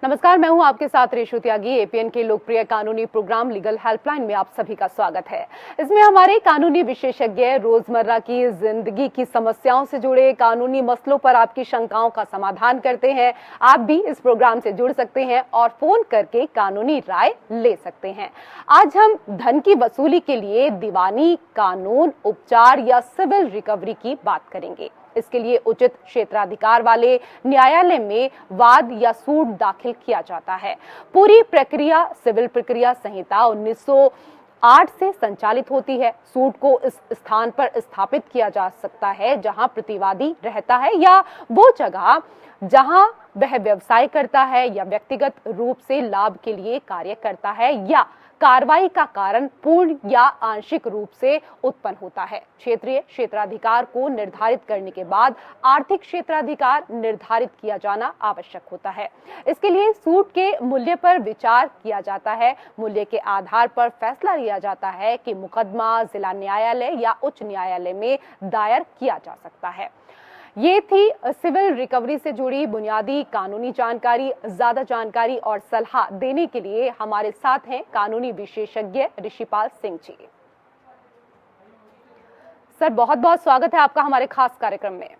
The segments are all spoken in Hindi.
नमस्कार, मैं हूं आपके साथ रेशु त्यागी। एपीएन के लोकप्रिय कानूनी प्रोग्राम लीगल हेल्पलाइन में आप सभी का स्वागत है। इसमें हमारे कानूनी विशेषज्ञ रोजमर्रा की जिंदगी की समस्याओं से जुड़े कानूनी मसलों पर आपकी शंकाओं का समाधान करते हैं। आप भी इस प्रोग्राम से जुड़ सकते हैं और फोन करके कानूनी राय ले सकते हैं। आज हम धन की वसूली के लिए दीवानी कानून, उपचार या सिविल रिकवरी की बात करेंगे। इसके लिए उचित क्षेत्राधिकार वाले न्यायालय में वाद या सूट दाखिल किया जाता है। पूरी प्रक्रिया सिविल प्रक्रिया संहिता 1908 से संचालित होती है। सूट को इस स्थान पर स्थापित किया जा सकता है जहां प्रतिवादी रहता है या वो जगह जहां वह व्यवसाय करता है या व्यक्तिगत रूप से लाभ के लिए कार्य करता है या कार्रवाई का कारण पूर्ण या आंशिक रूप से उत्पन्न होता है। क्षेत्रीय क्षेत्राधिकार को निर्धारित करने के बाद आर्थिक क्षेत्राधिकार निर्धारित किया जाना आवश्यक होता है। इसके लिए सूट के मूल्य पर विचार किया जाता है। मूल्य के आधार पर फैसला लिया जाता है कि मुकदमा जिला न्यायालय या उच्च न्यायालय में दायर किया जा सकता है। ये थी सिविल रिकवरी से जुड़ी बुनियादी कानूनी जानकारी। ज्यादा जानकारी और सलाह देने के लिए हमारे साथ हैं कानूनी विशेषज्ञ ऋषिपाल सिंह जी। सर, बहुत बहुत स्वागत है आपका हमारे खास कार्यक्रम में।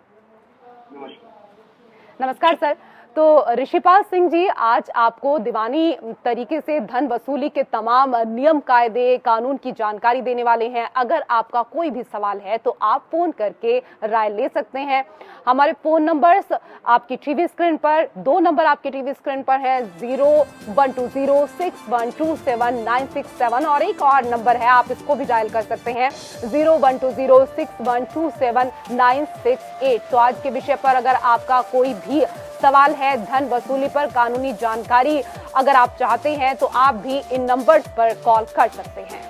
नमस्कार सर। तो ऋषिपाल सिंह जी, आज आपको दीवानी तरीके से धन वसूली के तमाम नियम, कायदे, कानून की जानकारी देने वाले हैं। अगर आपका कोई भी सवाल है तो आप फोन करके राय ले सकते हैं। हमारे फोन नंबर्स आपकी टीवी स्क्रीन पर, दो नंबर आपकी टीवी स्क्रीन पर है, 0120612796 और एक और नंबर है, आप इसको भी डायल कर सकते हैं, 0120612796। तो आज के विषय पर अगर आपका कोई भी सवाल है, धन वसूली पर कानूनी जानकारी अगर आप चाहते हैं तो आप भी इन नंबर्स पर कॉल कर सकते हैं।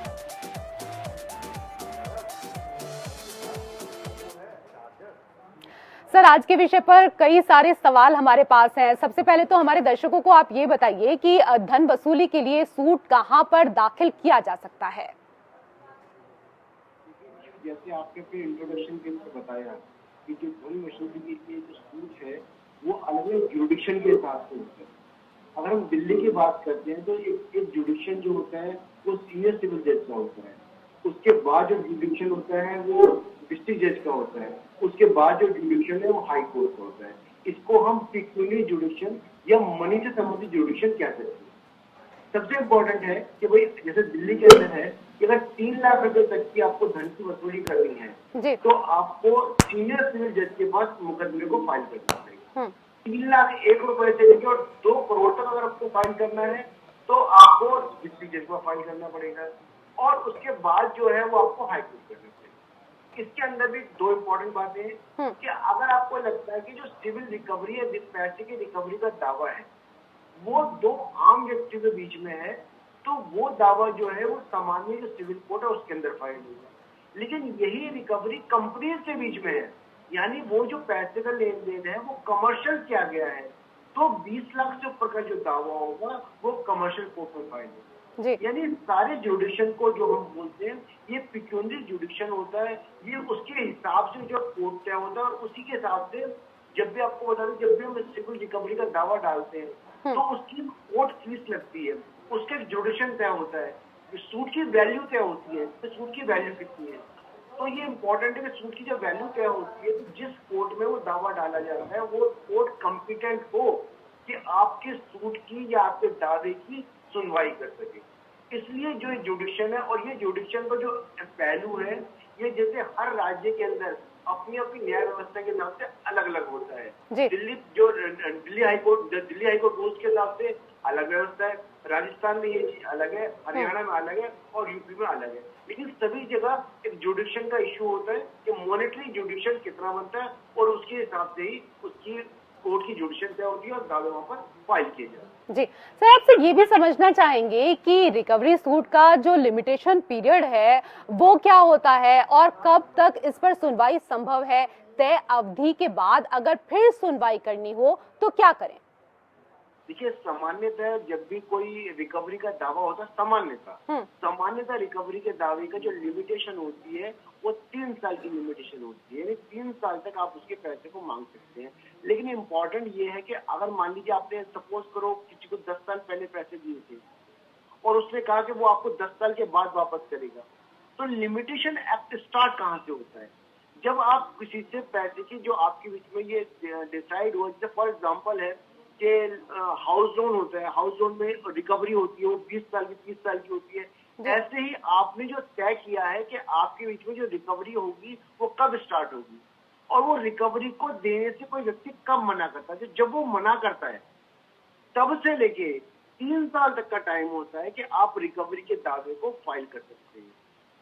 सर, आज के विषय पर कई सारे सवाल हमारे पास हैं। सबसे पहले तो हमारे दर्शकों को आप ये बताइए कि धन वसूली के लिए सूट कहां पर दाखिल किया जा सकता है। जैसे आपके इंट्रोडक्शन के अंदर बताया कि जो धन वसूली के लिए जो सूट है वो अलग अलग जुडिक्शन के हिसाब से होता है। अगर हम दिल्ली की बात करते हैं तो एक जुडिक्शन जो होता है वो सीनियर सिविल जज का होता है। उसके बाद जो जुडिक्शन होता है वो डिस्ट्रिक्ट जज का होता है। उसके बाद जो जुडिक्शन है वो हाई कोर्ट का होता है। इसको हम पिक्यूलियर जुडिक्शन या मनी से संबंधित जुडिक्शन कह सकते हैं। सबसे इम्पोर्टेंट है कि भाई जैसे दिल्ली के अंदर है कि अगर 3 लाख रुपए तक की आपको धन की वसूली करनी है तो आपको सीनियर सिविल जज के पास मुकदमे को फाइल करना पड़ेगा। 3 लाख 1 रुपए से लेकर और 2 करोड़ तक अगर आपको फाइल करना है तो आपको डिस्ट्रिक्ट जज को फाइल करना पड़ेगा और उसके बाद जो है वो आपको हाई कोर्ट करना पड़ेगा। इसके अंदर भी 2 इम्पोर्टेंट बातें हैं कि अगर आपको लगता है कि जो सिविल रिकवरी है, जिस पैसे की रिकवरी का दावा है वो 2 आम व्यक्तियों के बीच में है तो वो दावा जो है वो सामान्य जो सिविल कोर्ट है उसके अंदर फाइल होगा। लेकिन यही रिकवरी कंपनी के बीच में है, यानी वो जो पैसे का लेन देन है वो कमर्शियल किया गया है तो 20 लाख से ऊपर का जो दावा होगा वो कमर्शियल कोर्ट में फाइल होगा। यानी सारे जुडिक्शन को जो हम बोलते हैं ये पिक्यूलियर जुडिक्शन होता है। ये उसके हिसाब से जो कोर्ट तय होता है और उसी के हिसाब से जब भी आपको बता दें, जब भी हम सिविल रिकवरी का दावा डालते हैं तो उसकी कोर्ट फीस लगती है, उसके जुडिक्शन तय होता है, सूट की वैल्यू तय होती है, तो सूट की वैल्यू कितनी है। तो ये इम्पोर्टेंट है कि सूट की जब वैल्यू तय होती है तो जिस कोर्ट में वो दावा डाला जाता है वो कोर्ट कॉम्पिटेंट हो कि आपके सूट की या आपके दावे की सुनवाई कर सके। इसलिए जो जुडिक्शन है और ये जुडिक्शन का जो पहलू है ये जैसे हर राज्य के अंदर अपनी अपनी न्याय व्यवस्था के हिसाब से अलग अलग होता है। दिल्ली हाईकोर्ट रूल्स के हिसाब से अलग व्यवस्था है, राजस्थान में ये चीज अलग है, हरियाणा में अलग है और यूपी में अलग है। लेकिन सभी जगह एक जुडिक्शन का इश्यू होता है कि मॉनेटरी जुडिक्शन कितना बनता है और उसके हिसाब से ही उसकी कोर्ट की जुडिक्शन तय होती है और दावे वहां पर फाइल किए जाते हैं। जी सर, आपसे ये भी समझना चाहेंगे कि रिकवरी सूट का जो लिमिटेशन पीरियड है वो क्या होता है और कब तक इस पर सुनवाई संभव है। तय अवधि के बाद अगर फिर सुनवाई करनी हो तो क्या करें। देखिए, सामान्यतः जब भी कोई रिकवरी का दावा होता है, सामान्यतः रिकवरी के दावे का जो लिमिटेशन होती है वो 3 साल की लिमिटेशन होती है, यानी 3 साल तक आप उसके पैसे को मांग सकते हैं। लेकिन इम्पोर्टेंट ये है कि अगर मान लीजिए आपने सपोज करो किसी को 10 साल पहले पैसे दिए थे और उसने कहा कि वो आपको 10 साल के बाद वापस करेगा, तो लिमिटेशन एक्ट स्टार्ट कहाँ से होता है? जब आप किसी से पैसे की जो आपके बीच में ये डिसाइड हुआ, जैसे फॉर एग्जांपल है कि हाउस लोन होता है, हाउस लोन में रिकवरी होती है, वो 20 साल की 30 साल की होती है। ऐसे ही आपने जो तय किया है कि आपके बीच में जो रिकवरी होगी वो कब स्टार्ट होगी, और वो रिकवरी को देने से कोई व्यक्ति कब मना करता है। जब वो मना करता है तब से लेके 3 साल तक का टाइम होता है कि आप रिकवरी के दावे को फाइल कर सकते हैं।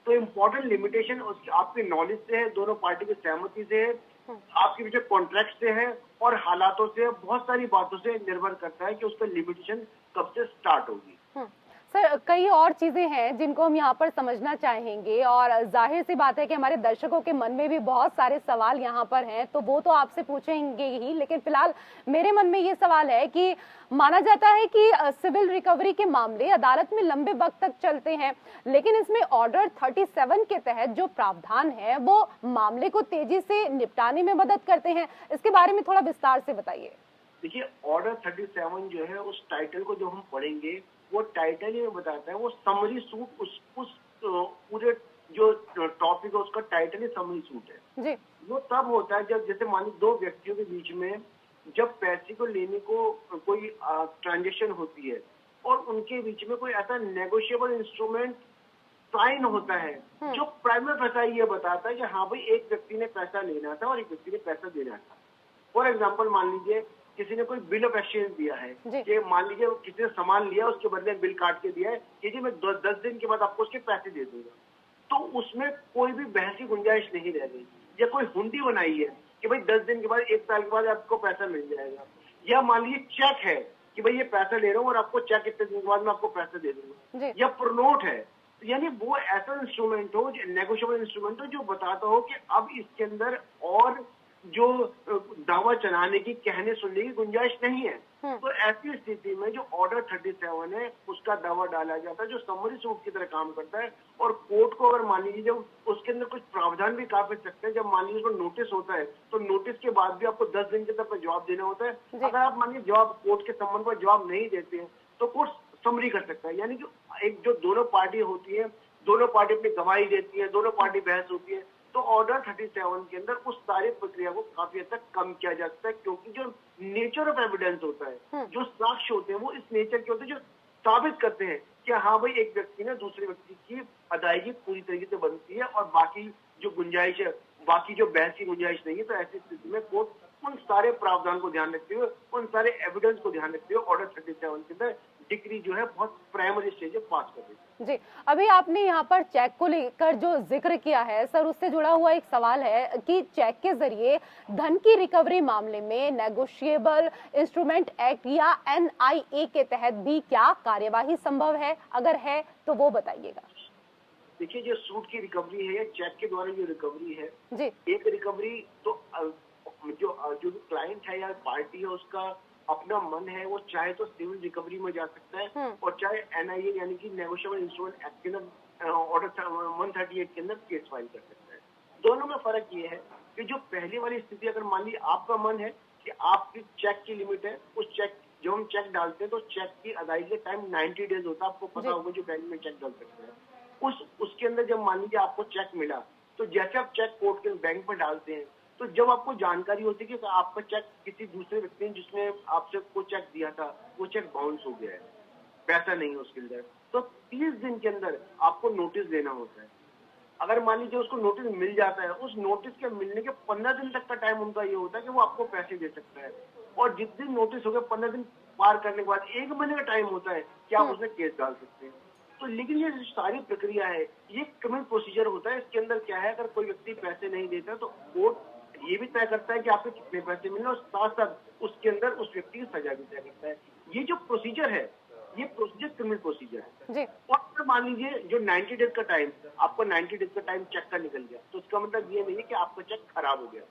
तो इम्पोर्टेंट लिमिटेशन उसकी आपके नॉलेज से है, दोनों पार्टी की सहमति से है, आपके पीछे कॉन्ट्रैक्ट से है और हालातों से, बहुत सारी बातों से निर्भर करता है कि उसका लिमिटेशन कब से स्टार्ट होगी। सर, कई और चीजें हैं जिनको हम यहाँ पर समझना चाहेंगे और जाहिर सी बात है कि हमारे दर्शकों के मन में भी बहुत सारे सवाल यहाँ पर हैं, तो वो तो आपसे पूछेंगे ही, लेकिन फिलहाल मेरे मन में ये सवाल है कि माना जाता है कि सिविल रिकवरी के मामले अदालत में लंबे वक्त तक चलते हैं, लेकिन इसमें ऑर्डर 37 के तहत जो प्रावधान है वो मामले को तेजी से निपटाने में मदद करते हैं। इसके बारे में थोड़ा विस्तार से बताइए। देखिए, ऑर्डर 37 जो है, उस टाइटल को जो हम पढ़ेंगे वो टाइटल ही बताता है, वो समरी सूट, उस पूरे जो टॉपिक है उसका टाइटल ही समरी सूट है जी। वो तब होता है जब, जैसे मान लो दो व्यक्तियों के बीच में जब पैसे को लेने को कोई ट्रांजेक्शन होती है और उनके बीच में कोई ऐसा नेगोशिएबल इंस्ट्रूमेंट साइन होता है जो प्राइमरी फैसा ये बताता है कि हाँ भाई, एक व्यक्ति ने पैसा लेना था और एक व्यक्ति ने पैसा देना था। फॉर एग्जाम्पल, मान लीजिए किसी ने कोई बिल ऑफ एक्सचेंज दिया है कि मान लीजिए किसी ने सामान लिया, उसके बदले बिल काट के दिया है कि जी मैं 10 दिन के बाद आपको उसके पैसे दे दूंगा, तो उसमें कोई भी बहस की गुंजाइश नहीं रह गई। या कोई हुंडी बनाई है कि भाई 10 दिन के बाद, 1 साल के बाद आपको पैसा मिल जाएगा। या मान लीजिए चेक है कि भाई ये पैसा ले रहा हूँ और आपको चेक इतने दिन के बाद मैं आपको पैसा दे दूंगा। या प्रोनोट है, यानी वो ऐसा इंस्ट्रूमेंट हो, नेगोशिएबल इंस्ट्रूमेंट हो जो बताता हो कि अब इसके अंदर और जो दावा चलाने की, कहने सुनने की गुंजाइश नहीं है। तो ऐसी स्थिति में जो ऑर्डर 37 है उसका दावा डाला जाता है, जो समरी सूट की तरह काम करता है। और कोर्ट को अगर मान लीजिए जब उसके अंदर कुछ प्रावधान भी काफी सकते हैं, जब मान लीजिए उसको नोटिस होता है तो नोटिस के बाद भी आपको 10 दिन के अंदर जवाब देना होता है। अगर आप मान लीजिए जवाब, कोर्ट के संबंध पर जवाब नहीं देते हैं तो कोर्ट समरी कर सकता है। यानी कि एक जो दोनों पार्टी होती है, दोनों पार्टी अपनी गवाही देती है, दोनों पार्टी बहस होती है, तो ऑर्डर 37 के अंदर उस सारी प्रक्रिया को काफी हद तक कम किया जा सकता है, क्योंकि जो नेचर ऑफ एविडेंस होता है, जो साक्ष्य होते हैं वो इस नेचर के होते हैं जो साबित करते हैं कि हाँ भाई, एक व्यक्ति ने दूसरे व्यक्ति की अदायगी पूरी तरीके से बनती है और बाकी जो गुंजाइश है, बाकी जो बहस की गुंजाइश नहीं है। तो ऐसी स्थिति में कोर्ट उन सारे प्रावधान को ध्यान रखते हुए, उन सारे एविडेंस को ध्यान रखते हुए ऑर्डर 37 के अंदर डिग्री जो है बहुत प्राइमरी स्टेज में पास कर देती है। जी, अभी आपने यहाँ पर चेक को लेकर जो जिक्र किया है सर, उससे जुड़ा हुआ एक सवाल है कि चेक के जरिए धन की रिकवरी मामले में नेगोशिएबल इंस्ट्रूमेंट एक्ट या NIA के तहत भी क्या कार्यवाही संभव है? अगर है तो वो बताइएगा। देखिए, जो सूट की रिकवरी है या चेक के द्वारा जो रिकवरी है जी, एक रिकवरी तो जो क्लाइंट है या पार्टी है उसका अपना मन है, वो चाहे तो सिविल रिकवरी में जा सकता है और चाहे NIA यानी कि नेगोशिएबल इंस्ट्रूमेंट एक्ट के अंदर ऑर्डर 138 के अंदर केस फाइल कर सकता है। दोनों में फर्क ये है कि जो पहली वाली स्थिति, अगर मान लीजिए आपका मन है कि आपकी चेक की लिमिट है, उस चेक, जो हम चेक डालते हैं तो चेक की अदायगी का टाइम 90 डेज होता है, आपको पता होगा जो बैंक में चेक डाल सकते हैं। उसके अंदर जब मान लीजिए आपको चेक मिला, तो जैसे आप चेक कोर्ट के बैंक में डालते हैं, तो जब आपको जानकारी होती है कि आपका चेक किसी दूसरे व्यक्ति ने जिसने आपसे को चेक दिया था, वो चेक बाउंस हो गया है, पैसा नहीं है उसके अंदर, तो 30 दिन के अंदर आपको नोटिस देना होता है। अगर मान लीजिए उसको नोटिस मिल जाता है, उस नोटिस के मिलने के 15 दिन तक का टाइम उनका ये होता है कि वो आपको पैसे दे सकता है। और जिस दिन नोटिस हो गया 15 दिन पार करने के बाद 1 महीने का टाइम होता है कि आप उसमें केस डाल सकते हैं। तो लेकिन ये सारी प्रक्रिया है, ये क्रिमिनल प्रोसीजर होता है। इसके अंदर क्या है, अगर कोई व्यक्ति पैसे नहीं देता तो कोर्ट ये भी तय करता है कि आपको कितने पैसे मिलने, और साथ साथ उसके अंदर उस व्यक्ति की सजा भी तय करता है। ये जो प्रोसीजर है, ये प्रोसीजर क्रिमिनल प्रोसीजर है जी। और मान लीजिए जो 90 डेज का टाइम, आपको 90 डेज का टाइम चेक का निकल गया, तो उसका मतलब ये नहीं है कि आपका चेक खराब हो गया।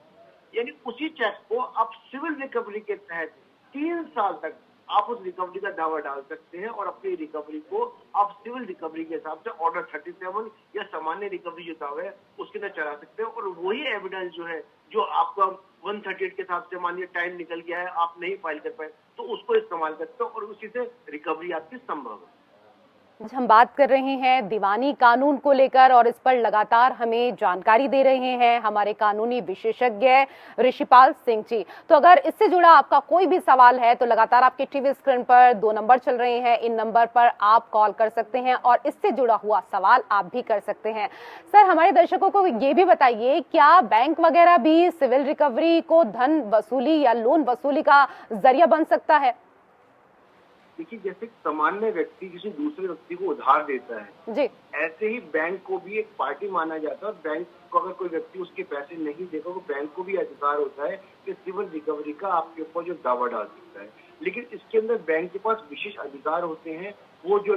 यानी उसी चेक को आप सिविल रिकवरी के तहत 3 साल तक आप उस रिकवरी का दावा डाल सकते हैं और अपनी रिकवरी को आप सिविल रिकवरी के हिसाब से ऑर्डर 37 या सामान्य रिकवरी जो दावा है उसके अंदर चला सकते हैं। और वही एविडेंस जो है, जो आपका 138 के हिसाब से मानिए टाइम निकल गया है, आप नहीं फाइल कर पाए, तो उसको इस्तेमाल करते हो और उसी से रिकवरी आपकी संभव है। आज हम बात कर रहे हैं दीवानी कानून को लेकर और इस पर लगातार हमें जानकारी दे रहे हैं हमारे कानूनी विशेषज्ञ ऋषिपाल सिंह जी। तो अगर इससे जुड़ा आपका कोई भी सवाल है तो लगातार आपके टीवी स्क्रीन पर 2 नंबर चल रहे हैं, इन नंबर पर आप कॉल कर सकते हैं और इससे जुड़ा हुआ सवाल आप भी कर सकते हैं। सर, हमारे दर्शकों को ये भी बताइए, क्या बैंक वगैरह भी सिविल रिकवरी को धन वसूली या लोन वसूली का जरिया बन सकता है? देखिए, जैसे सामान्य व्यक्ति किसी दूसरे व्यक्ति को उधार देता है जी, ऐसे ही बैंक को भी एक पार्टी माना जाता है। और बैंक को अगर कोई व्यक्ति उसके पैसे नहीं देगा तो बैंक को भी अधिकार होता है कि सिविल रिकवरी का आपके ऊपर जो दावा डाल सकता है। लेकिन इसके अंदर बैंक के पास विशेष अधिकार होते हैं। वो जो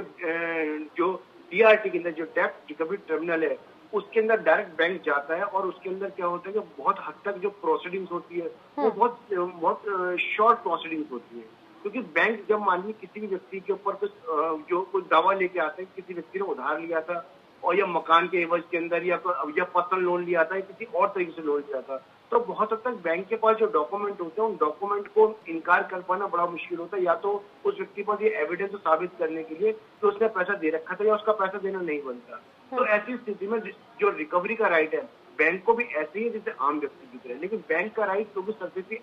DRT के अंदर जो डेब्ट रिकवरी टर्मिनल है उसके अंदर डायरेक्ट बैंक जाता है और उसके अंदर क्या होता है कि बहुत हद तक जो प्रोसीडिंग्स होती है वो बहुत शॉर्ट प्रोसीडिंग्स होती है। क्योंकि बैंक जब मान लीजिए किसी भी व्यक्ति के ऊपर कुछ दावा लेके आते हैं, किसी व्यक्ति ने उधार लिया था और या मकान के एवज के अंदर या पर्सनल लोन लिया था या किसी और तरीके से लोन लिया था, तो बहुत हद तक बैंक के पास जो डॉक्यूमेंट होते हैं उन डॉक्यूमेंट को इनकार कर पाना बड़ा मुश्किल होता है। या तो उस व्यक्ति पर ये एविडेंस साबित करने के लिए कि उसने पैसा दे रखा था या उसका पैसा देना नहीं बनता। तो ऐसी स्थिति में जो रिकवरी का राइट है बैंक को भी ऐसे ही जैसे आम व्यक्ति की तरह। लेकिन बैंक का राइट क्योंकि सरफेसी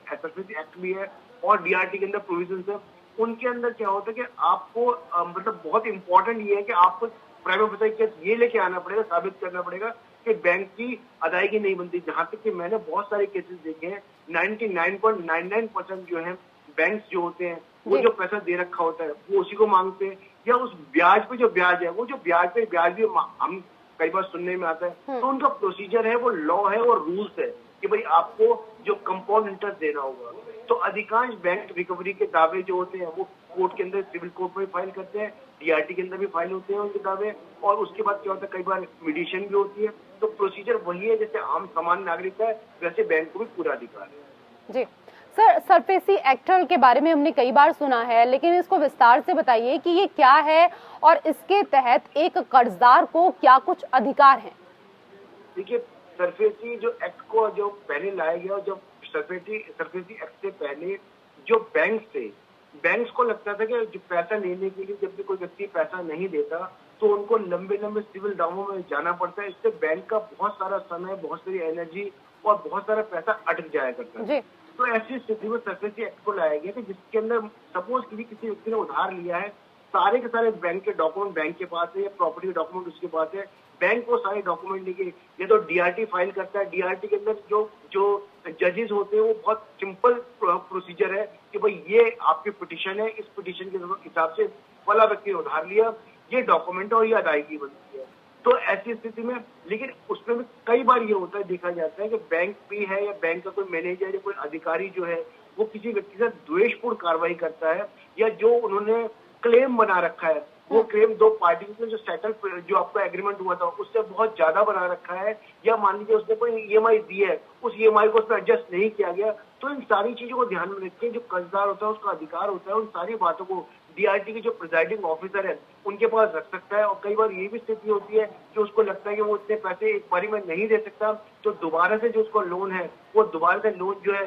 एक्ट भी है और DRT के अंदर प्रोविजन है, उनके अंदर क्या होता है कि आपको मतलब बहुत इंपॉर्टेंट ये है कि आपको प्राइवेट फसाई केस ये लेके आना पड़ेगा, साबित करना पड़ेगा कि बैंक की अदायगी नहीं बनती। जहां तक कि मैंने बहुत सारे केसेस देखे हैं, 99.99% जो है बैंक जो होते हैं वो जो पैसा दे रखा होता है वो उसी को मांगते हैं, या उस ब्याज पे जो ब्याज है वो जो ब्याज भी हम कई बार सुनने में आता है। तो उनका प्रोसीजर है, वो लॉ है और रूल्स है कि भाई आपको जो कंपाउंड इंटरेस्ट देना होगा। तो अधिकांश बैंक रिकवरी के दावे जो होते हैं वो कोर्ट के अंदर सिविल कोर्ट में फाइल करते हैं, DRT के अंदर भी फाइल होते हैं उनके दावे, और उसके बाद क्या होता है कई बार मीडिएशन भी होती है। तो प्रोसीजर वही है जैसे आम सामान्य नागरिक का है, वैसे बैंक को भी पूरा अधिकार है। जी सर, सरफेसी एक्ट के बारे में हमने कई बार सुना है, लेकिन इसको विस्तार से बताइए कि ये क्या है और इसके तहत एक कर्जदार को क्या कुछ अधिकार हैं? देखिए, सरफेसी जो एक्ट को जो पहले लाया गया, जब सरफेसी एक्ट से पहले जो बैंक्स को लगता था कि जो पैसा लेने के लिए जब भी कोई व्यक्ति पैसा नहीं देता तो उनको लंबे सिविल दावों में जाना पड़ता है। इससे बैंक का बहुत सारा समय, बहुत सारी एनर्जी और बहुत सारा पैसा अटक जाया करता है। तो ऐसी स्थिति में सरफेसी एक्ट को लाया गया कि जिसके अंदर सपोज किसी व्यक्ति ने उधार लिया है, सारे के सारे बैंक के डॉक्यूमेंट बैंक के पास है या प्रॉपर्टी के डॉक्यूमेंट उसके पास है, बैंक वो सारे डॉक्यूमेंट लेके ये तो DRT फाइल करता है। DRT के अंदर जो जजेस होते हैं वो बहुत सिंपल प्रोसीजर है कि भाई ये आपकी पिटीशन है, इस पिटीशन के हिसाब से फला व्यक्ति ने उधार लिया, ये डॉक्यूमेंट और ये अदायगी बनती है। तो ऐसी स्थिति में, लेकिन उसमें भी कई बार ये होता है, देखा जाता है कि बैंक भी है या बैंक का कोई मैनेजर या कोई अधिकारी जो है वो किसी व्यक्ति से द्वेषपूर्ण कार्रवाई करता है, या जो उन्होंने क्लेम बना रखा है वो क्लेम दो पार्टी में जो सेटल जो आपका एग्रीमेंट हुआ था उससे बहुत ज्यादा बना रखा है, या मान लीजिए उसने कोई EMI दी है, उस EMI को उसमें एडजस्ट नहीं किया गया। तो इन सारी चीजों को ध्यान में रख के जो कर्जदार होता है उसका अधिकार होता है उन सारी बातों को DRT के जो प्रिजाइडिंग ऑफिसर है उनके पास रख सकता है। और कई बार ये भी स्थिति होती है कि उसको लगता है कि वो इतने पैसे एक बारी में नहीं दे सकता, तो दोबारा से जो उसको लोन है वो दोबारा से लोन जो है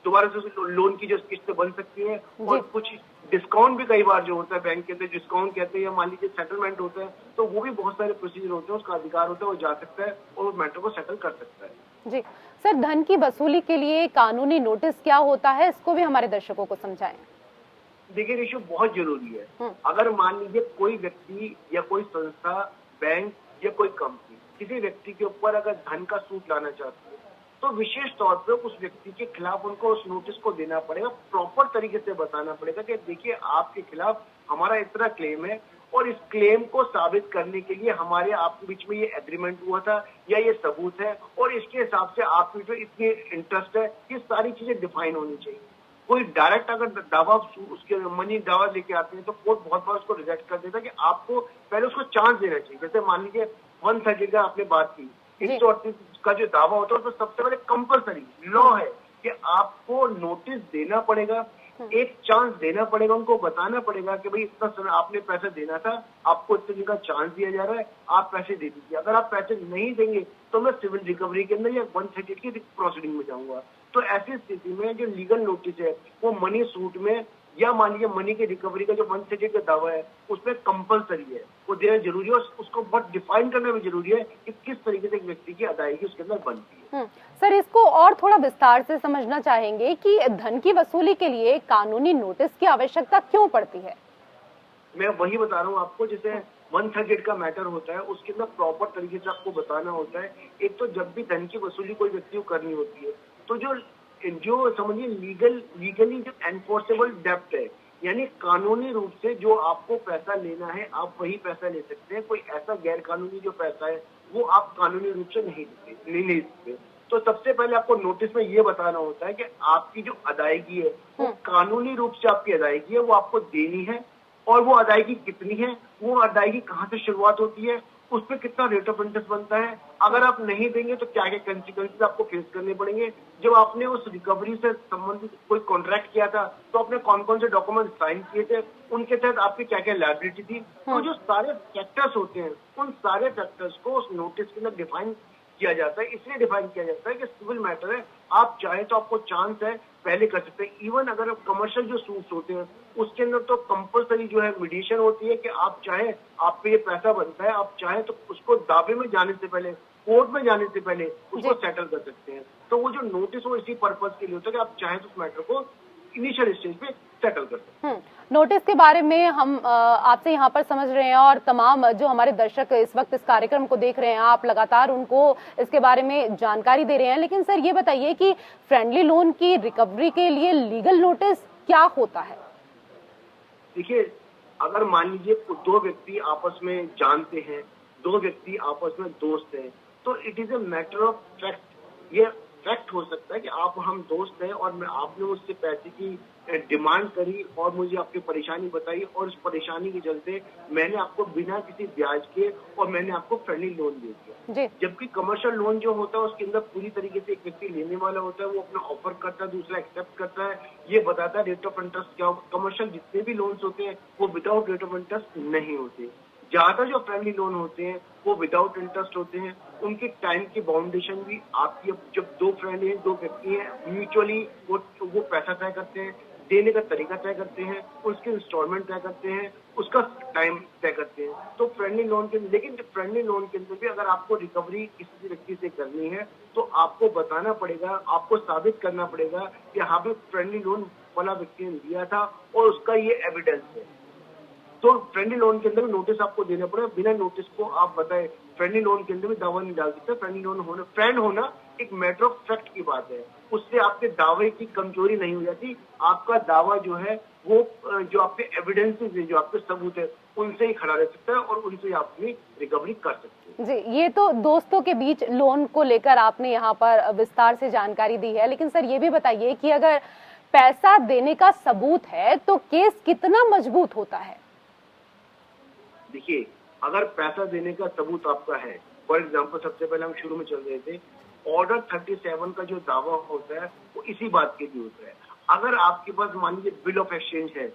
दोबारा से लोन की जो किस्त बन सकती है। और कुछ डिस्काउंट भी कई बार जो होता है बैंक के अंदर डिस्काउंट कहते हैं, या मान लीजिए सेटलमेंट होता है, तो वो भी बहुत सारे प्रोसीजर होते हैं, उसका अधिकार होता है, वो जा सकता है और मैटर को सेटल कर सकता है। जी सर, धन की वसूली के लिए कानूनी नोटिस क्या होता है, इसको भी हमारे दर्शकों को समझाएं। देखिए, रेशो बहुत जरूरी है। अगर मान लीजिए कोई व्यक्ति या कोई संस्था, बैंक या कोई कंपनी किसी व्यक्ति के ऊपर अगर धन का सूट लाना चाहती है तो विशेष तौर पे उस व्यक्ति के खिलाफ उनको उस नोटिस को देना पड़ेगा, प्रॉपर तरीके से बताना पड़ेगा कि देखिए आपके खिलाफ हमारा इतना क्लेम है और इस क्लेम को साबित करने के लिए हमारे आपके बीच में ये एग्रीमेंट हुआ था या ये सबूत है और इसके हिसाब से आपकी जो इतनी इंटरेस्ट है, ये सारी चीजें डिफाइन होनी चाहिए। कोई डायरेक्ट अगर दावा उसके मनी दावा लेके आते हैं तो कोर्ट बहुत बार उसको रिजेक्ट कर देता है कि आपको पहले उसको चांस देना चाहिए। जैसे मान लीजिए 130 का आपने बात की, 138 का जो दावा होता है तो सबसे पहले कंपलसरी लॉ है कि आपको नोटिस देना पड़ेगा, एक चांस देना पड़ेगा, उनको बताना पड़ेगा कि भाई इतना समय आपने पैसा देना था, आपको इतने दिन का चांस दिया जा रहा है, आप पैसे दे दीजिए। अगर आप पैसे नहीं देंगे तो मैं सिविल रिकवरी के अंदर या 138 की प्रोसीडिंग में जाऊंगा। तो ऐसी स्थिति में जो लीगल नोटिस है वो मनी सूट में या मान लीजिए मनी की रिकवरी का जो 138 का दावा है उसमें कंपलसरी है, वो देना जरूरी है और उसको बहुत डिफाइन करना भी जरूरी है कि किस तरीके से एक व्यक्ति की अदायगी उसके अंदर बनती है। सर, इसको और थोड़ा विस्तार से समझना चाहेंगे कि धन की वसूली के लिए कानूनी नोटिस की आवश्यकता क्यों पड़ती है? मैं वही बता रहा हूँ आपको, जैसे 138 का मैटर होता है उसके अंदर प्रॉपर तरीके से आपको बताना होता है। एक तो जब भी धन की वसूली कोई व्यक्ति को करनी होती है तो जो समझिए लीगली जो एनफोर्सेबल डेब्ट है, यानी कानूनी रूप से जो आपको पैसा लेना है आप वही पैसा ले सकते हैं। कोई ऐसा गैर कानूनी जो पैसा है वो आप कानूनी रूप से नहीं ले सकते। तो सबसे पहले आपको नोटिस में ये बताना होता है कि आपकी जो अदायगी है वो कानूनी रूप से आपकी अदायगी है, वो आपको देनी है और वो अदायगी कितनी है, वो अदायगी कहाँ से शुरुआत होती है, उस पर कितना रेट ऑफ इंटरेस्ट बनता है। अगर आप नहीं देंगे तो क्या क्या कंसिक्वेंसेस आपको फेस करने पड़ेंगे। जब आपने उस रिकवरी से संबंधित कोई कॉन्ट्रैक्ट किया था तो आपने कौन कौन से डॉक्यूमेंट साइन किए थे, उनके तहत आपकी क्या क्या लायबिलिटी थी। तो जो सारे फैक्टर्स होते हैं उन सारे फैक्टर्स को उस नोटिस के अंदर डिफाइन किया जाता है। इसलिए डिफाइन किया जाता है कि सिविल मैटर है, आप चाहे तो आपको चांस है पहले कर सकते हैं। इवन अगर कमर्शियल जो सूट्स होते हैं उसके अंदर तो कंपलसरी जो है मीडिएशन होती है कि आप चाहे आप पे ये पैसा बनता है, आप चाहे तो उसको दावे में जाने से पहले, कोर्ट में जाने से पहले उसको सेटल कर सकते हैं। तो वो जो नोटिस हो इसी पर्पज के लिए होता है कि आप चाहे तो उस मैटर को इनिशियल स्टेज पे सेटल कर सकते हैं। नोटिस के बारे में हम आपसे यहाँ पर समझ रहे हैं और तमाम जो हमारे दर्शक इस वक्त इस कार्यक्रम को देख रहे हैं आप लगातार उनको इसके बारे में जानकारी दे रहे हैं। लेकिन सर ये बताइए कि फ्रेंडली लोन की रिकवरी के लिए लीगल नोटिस क्या होता है? देखिए, अगर मान लीजिए दो व्यक्ति आपस में जानते हैं, दो व्यक्ति आपस में दोस्त हैं, तो it is a matter of fact. ये फैक्ट हो सकता है कि आप हम दोस्त हैं और आपने मुझसे पैसे की डिमांड करी और मुझे आपकी परेशानी बताई और उस परेशानी के चलते मैंने आपको बिना किसी ब्याज के और मैंने आपको फ्रेंडली लोन दे दिया। जबकि कमर्शियल लोन जो होता है उसके अंदर पूरी तरीके से एक व्यक्ति लेने वाला होता है, वो अपना ऑफर करता है, दूसरा एक्सेप्ट करता है, ये बताता है रेट ऑफ इंटरेस्ट क्या हो। कमर्शियल जितने भी लोन्स होते हैं वो विदाउट रेट ऑफ इंटरेस्ट नहीं होते। ज्यादा जो फ्रेंडली लोन होते हैं वो विदाउट इंटरेस्ट होते हैं। उनके टाइम की बाउंडेशन भी आपकी, जब दो फ्रेंड हैं, दो व्यक्ति हैं, म्यूचुअली वो पैसा तय करते हैं, देने का तरीका तय करते हैं, उसके इंस्टॉलमेंट तय करते हैं, उसका टाइम तय करते हैं। तो फ्रेंडली लोन के, लेकिन फ्रेंडली लोन के अंदर भी अगर आपको रिकवरी किसी व्यक्ति से करनी है तो आपको बताना पड़ेगा, आपको साबित करना पड़ेगा कि हाँ भाई फ्रेंडली लोन वाला व्यक्ति ने लिया था और उसका ये एविडेंस है। तो फ्रेंडली लोन के अंदर भी नोटिस आपको देना पड़ेगा। बिना नोटिस को आप बताए फ्रेंडली लोन के अंदर भी दावा नहीं डाल सकते। फ्रेंडली लोन होना, फ्रेंड होना एक मैटर ऑफ फैक्ट की बात है, उससे आपके दावे की कमजोरी नहीं हो जाती। आपका दावा जो है वो जो आपके एविडेंसेस है, जो आपके सबूत है, उनसे ही खड़ा रह सकता है और उनसे ही आप अपनी रिकवरी कर सकते हैं। जी, ये तो दोस्तों के बीच लोन को लेकर आपने यहाँ पर विस्तार से जानकारी दी है। लेकिन सर ये भी बताइए कि अगर पैसा देने का सबूत है तो केस कितना मजबूत होता है? देखिए, अगर पैसा देने का सबूत आपका है, फॉर एग्जाम्पल सबसे पहले हम शुरू में चल रहे थे, ऑर्डर 37 का जो दावा होता है वो इसी बात के लिए होता है। अगर आपके पास मान लीजिए बिल ऑफ एक्सचेंज है,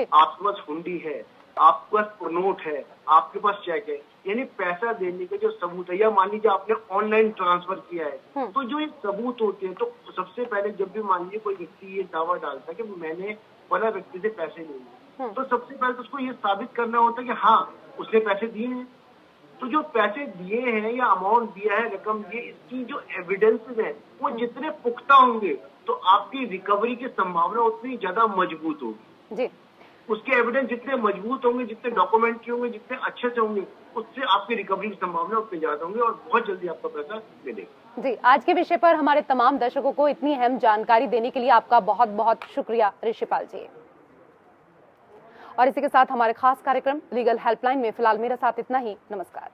आपके पास हुंडी है, आपके पास नोट है, आपके पास चेक है, यानी पैसा देने का जो सबूत है, या मान लीजिए आपने ऑनलाइन ट्रांसफर किया है, तो जो ये सबूत होते हैं, तो सबसे पहले जब भी मान लीजिए कोई व्यक्ति ये दावा डालता है कि मैंने फला व्यक्ति से पैसे लिए, तो सबसे पहले तो उसको ये साबित करना होता है कि हाँ उसने पैसे दिए हैं। तो जो पैसे दिए हैं या अमाउंट दिया है, रकम दी, इसकी जो एविडेंसेस है वो जितने पुख्ता होंगे तो आपकी रिकवरी की संभावना उतनी ज्यादा मजबूत होगी जी। उसके एविडेंस जितने मजबूत होंगे, जितने डॉक्यूमेंट्री होंगे, जितने अच्छे से होंगे, उससे आपकी रिकवरी की संभावना उतनी ज्यादा होंगी और बहुत जल्दी आपका पैसा मिलेगा। जी, आज के विषय पर हमारे तमाम दर्शकों को इतनी अहम जानकारी देने के लिए आपका बहुत बहुत शुक्रिया ऋषिपाल जी। और इसी के साथ हमारे खास कार्यक्रम लीगल हेल्पलाइन में फिलहाल मेरे साथ इतना ही। नमस्कार।